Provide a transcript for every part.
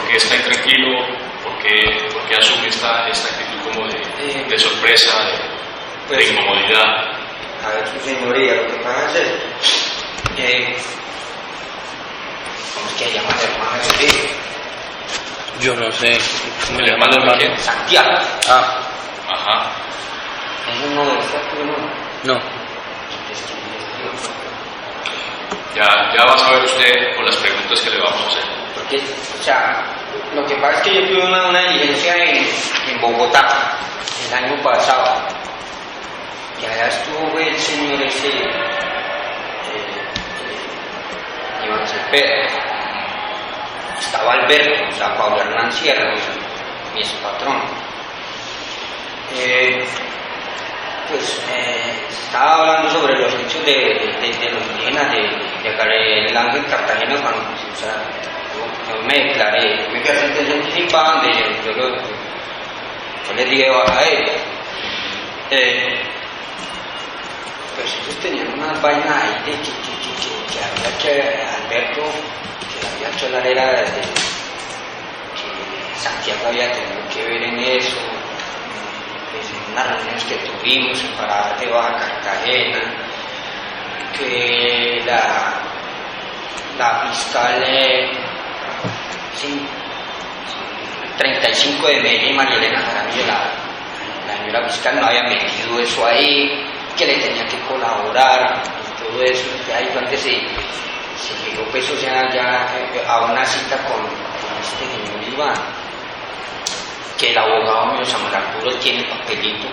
qué está intranquilo? ¿Por qué asume esta actitud como de sorpresa, de incomodidad? A ver, su señoría, lo que pasa es ¿cómo es que se llama el hermano de Uribe? Yo no sé. ¿El hermano de quién? Santiago. Ah. Ajá. ¿Es uno de estos primos? No. Ya va a saber usted con las preguntas que le vamos a hacer. Porque, o sea, lo que pasa es que yo tuve una diligencia en Bogotá el año pasado. Y allá estuvo el señor ese, Iván Cepeda. Estaba Alberto, o sea, Pablo Hernán Sierra, mi patrón. Estaba hablando sobre los hechos de los indígenas de el Ángel Cartagena cuando, o sea, yo me declaré, me quedé sentencia anticipada, yo les dije a ellos. Pues ellos tenían unas vainas ahí de que había que Alberto, que había hecho la era de que Santiago había tenido que ver en eso. En unas reuniones que tuvimos en Parada de Baja Cartagena, que la fiscal 35 de Medellín, María Elena Jaramillo, la señora fiscal no había metido eso ahí, que le tenía que colaborar y todo eso. Ahí fue antes se llegó pues, o sea, ya a una cita con este señor Iván, que el abogado mío Samuel Arturo tiene el papelito,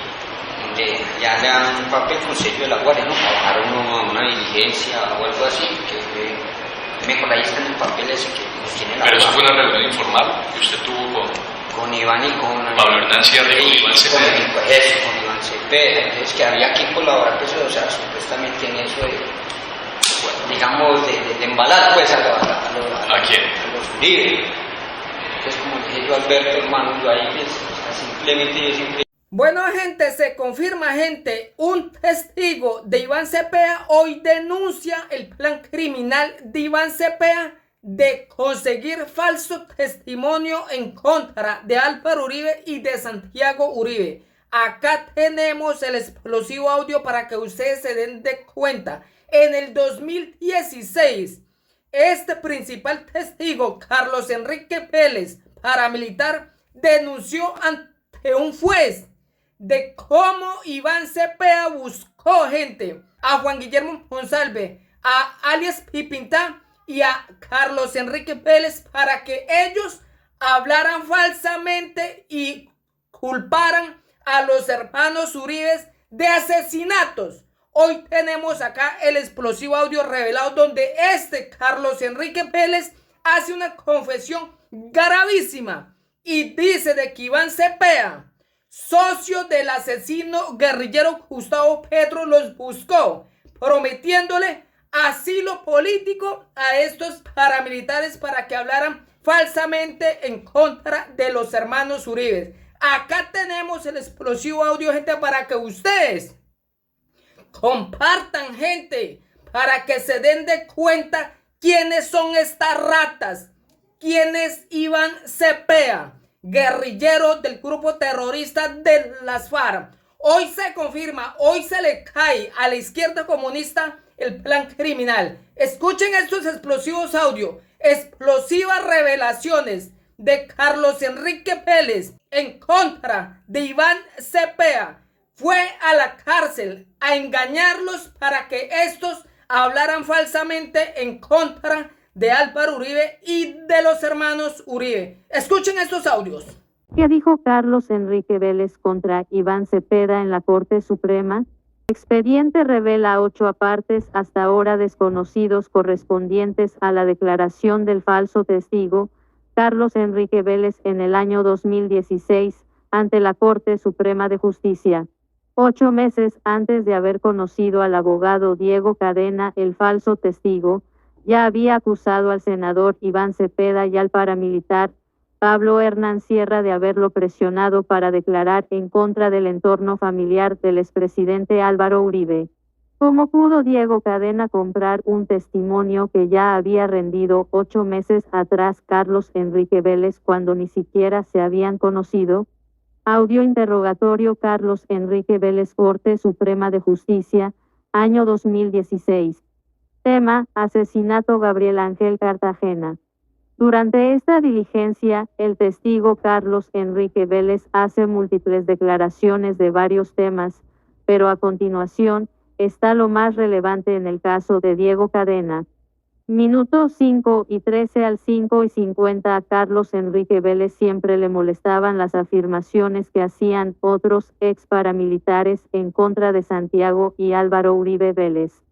donde ya le dan un papel con sello de la guardia, ¿no? Para bajar uno a una diligencia o algo así, que mejor ahí está en el papel ese que tiene la guardia. Pero eso fue una reunión informal que usted tuvo con Iván y con Pablo Hernán Sierra y con Iván Cepeda. Con Iván Cepeda. Entonces que había que colaborar, pues, o sea, supuestamente en eso de, digamos, de embalar pues a los Uribe. Entonces, como dije yo, Alberto, hermano, yo ahí pues, simplemente yo siempre... Bueno, gente, se confirma, gente, un testigo de Iván Cepeda hoy denuncia el plan criminal de Iván Cepeda de conseguir falso testimonio en contra de Álvaro Uribe y de Santiago Uribe. Acá tenemos el explosivo audio para que ustedes se den de cuenta. En el 2016, este principal testigo, Carlos Enrique Vélez, paramilitar, denunció ante un juez de cómo Iván Cepeda buscó gente a Juan Guillermo Monsalve, a alias Pipintá y a Carlos Enrique Vélez para que ellos hablaran falsamente y culparan a los hermanos Uribe de asesinatos. Hoy tenemos acá el explosivo audio revelado donde Carlos Enrique Vélez hace una confesión gravísima y dice de que Iván Cepeda, socio del asesino guerrillero Gustavo Petro, los buscó, prometiéndole asilo político a estos paramilitares para que hablaran falsamente en contra de los hermanos Uribe. Acá tenemos el explosivo audio, gente, para que ustedes compartan, gente, para que se den de cuenta quiénes son estas ratas, quién es Iván Cepeda, guerrillero del grupo terrorista de las FARC. Hoy se confirma, hoy se le cae a la izquierda comunista el plan criminal. Escuchen estos explosivos audios, explosivas revelaciones de Carlos Enrique Vélez en contra de Iván Cepeda. Fue a la cárcel a engañarlos para que estos hablaran falsamente en contra de Álvaro Uribe y de los hermanos Uribe. Escuchen estos audios. ¿Qué dijo Carlos Enrique Vélez contra Iván Cepeda en la Corte Suprema? Expediente revela 8 apartes hasta ahora desconocidos correspondientes a la declaración del falso testigo Carlos Enrique Vélez en el año 2016 ante la Corte Suprema de Justicia. 8 meses antes de haber conocido al abogado Diego Cadena, el falso testigo, ya había acusado al senador Iván Cepeda y al paramilitar Pablo Hernán Sierra de haberlo presionado para declarar en contra del entorno familiar del expresidente Álvaro Uribe. ¿Cómo pudo Diego Cadena comprar un testimonio que ya había rendido 8 meses atrás Carlos Enrique Vélez cuando ni siquiera se habían conocido? Audio interrogatorio Carlos Enrique Vélez, Corte Suprema de Justicia, año 2016. Tema: asesinato Gabriel Ángel Cartagena. Durante esta diligencia, el testigo Carlos Enrique Vélez hace múltiples declaraciones de varios temas, pero a continuación está lo más relevante en el caso de Diego Cadena. Minutos 5 y 13 al 5 y 50 a Carlos Enrique Vélez siempre le molestaban las afirmaciones que hacían otros ex paramilitares en contra de Santiago y Álvaro Uribe Vélez.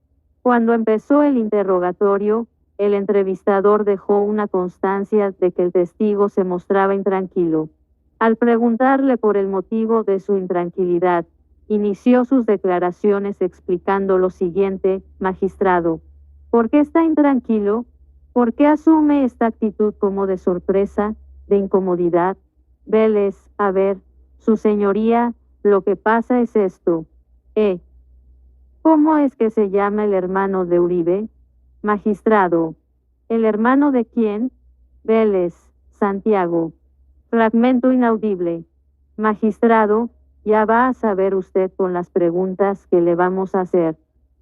Cuando empezó el interrogatorio, el entrevistador dejó una constancia de que el testigo se mostraba intranquilo. Al preguntarle por el motivo de su intranquilidad, inició sus declaraciones explicando lo siguiente: magistrado, ¿por qué está intranquilo? ¿Por qué asume esta actitud como de sorpresa, de incomodidad? Vélez: a ver, su señoría, lo que pasa es esto. ¿Cómo es que se llama el hermano de Uribe? Magistrado: ¿el hermano de quién? Vélez: Santiago. Fragmento inaudible. Magistrado: ya va a saber usted con las preguntas que le vamos a hacer.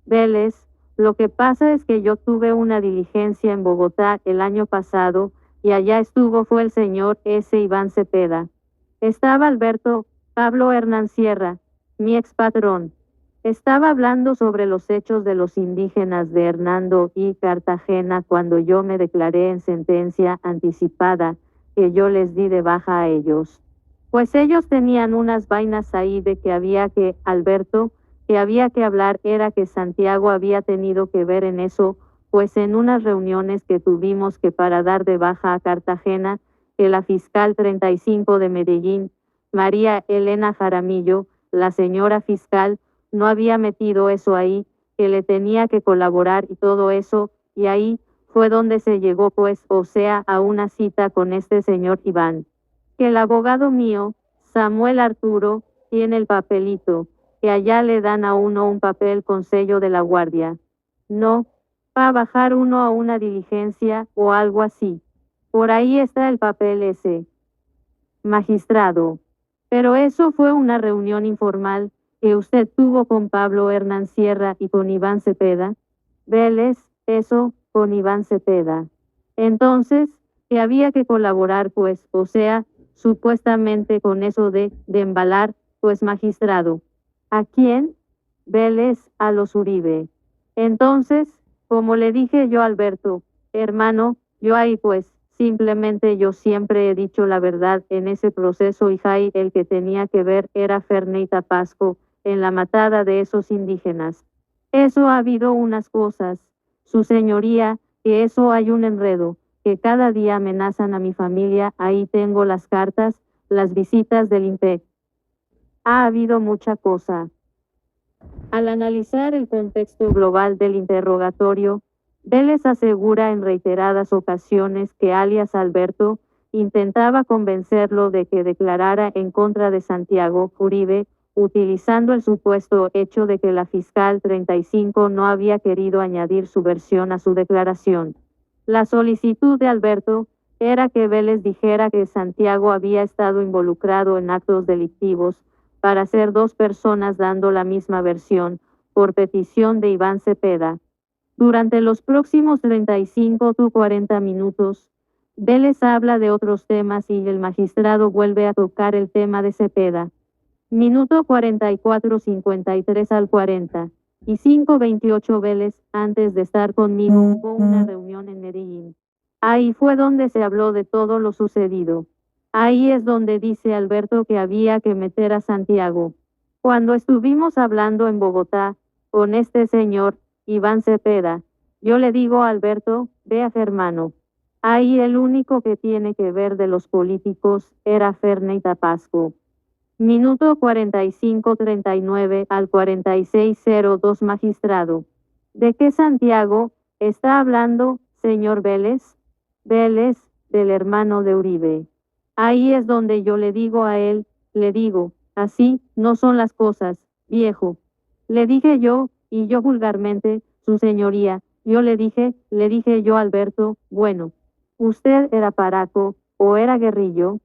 Vélez: lo que pasa es que yo tuve una diligencia en Bogotá el año pasado y allá fue el señor S. Iván Cepeda. Estaba Alberto Pablo Hernán Sierra, mi expatrón. Estaba hablando sobre los hechos de los indígenas de Hernando y Cartagena cuando yo me declaré en sentencia anticipada, que yo les di de baja a ellos. Pues ellos tenían unas vainas ahí de que Alberto, que había que hablar era que Santiago había tenido que ver en eso, pues en unas reuniones que tuvimos que para dar de baja a Cartagena, que la fiscal 35 de Medellín, María Elena Jaramillo, la señora fiscal, no había metido eso ahí, que le tenía que colaborar y todo eso, y ahí fue donde se llegó pues, o sea, a una cita con este señor Iván. Que el abogado mío, Samuel Arturo, tiene el papelito, que allá le dan a uno un papel con sello de la guardia. No, va a bajar uno a una diligencia o algo así. Por ahí está el papel ese. Magistrado: pero eso fue una reunión informal que usted tuvo con Pablo Hernán Sierra y con Iván Cepeda. Vélez: eso, con Iván Cepeda. Entonces, que había que colaborar pues, o sea, supuestamente con eso de embalar, pues magistrado. ¿A quién? Vélez: a los Uribe. Entonces, como le dije yo a Alberto, hermano, yo ahí pues, simplemente yo siempre he dicho la verdad en ese proceso y Jai el que tenía que ver era Ferney Tapasco, en la matada de esos indígenas. Eso ha habido unas cosas, su señoría, que eso hay un enredo, que cada día amenazan a mi familia, ahí tengo las cartas, las visitas del INPE. Ha habido mucha cosa. Al analizar el contexto global del interrogatorio, Vélez asegura en reiteradas ocasiones que alias Alberto intentaba convencerlo de que declarara en contra de Santiago Uribe, utilizando el supuesto hecho de que la fiscal 35 no había querido añadir su versión a su declaración. La solicitud de Alberto era que Vélez dijera que Santiago había estado involucrado en actos delictivos, para ser dos personas dando la misma versión, por petición de Iván Cepeda. Durante los próximos 35 o 40 minutos, Vélez habla de otros temas y el magistrado vuelve a tocar el tema de Cepeda. Minuto 44:53 al 40 y 5:28 Vélez: antes de estar conmigo hubo una reunión en Medellín. Ahí fue donde se habló de todo lo sucedido. Ahí es donde dice Alberto que había que meter a Santiago. Cuando estuvimos hablando en Bogotá, con este señor, Iván Cepeda, yo le digo a Alberto: vea hermano, ahí el único que tiene que ver de los políticos era Ferney Tapasco. Minuto 45:39 al 46:02 magistrado. ¿De qué Santiago está hablando, señor Vélez? Vélez: del hermano de Uribe. Ahí es donde yo le digo a él, le digo: así no son las cosas, viejo. Le dije yo y yo vulgarmente, su señoría, yo le dije yo Alberto, bueno, usted era paraco, o era guerrillo,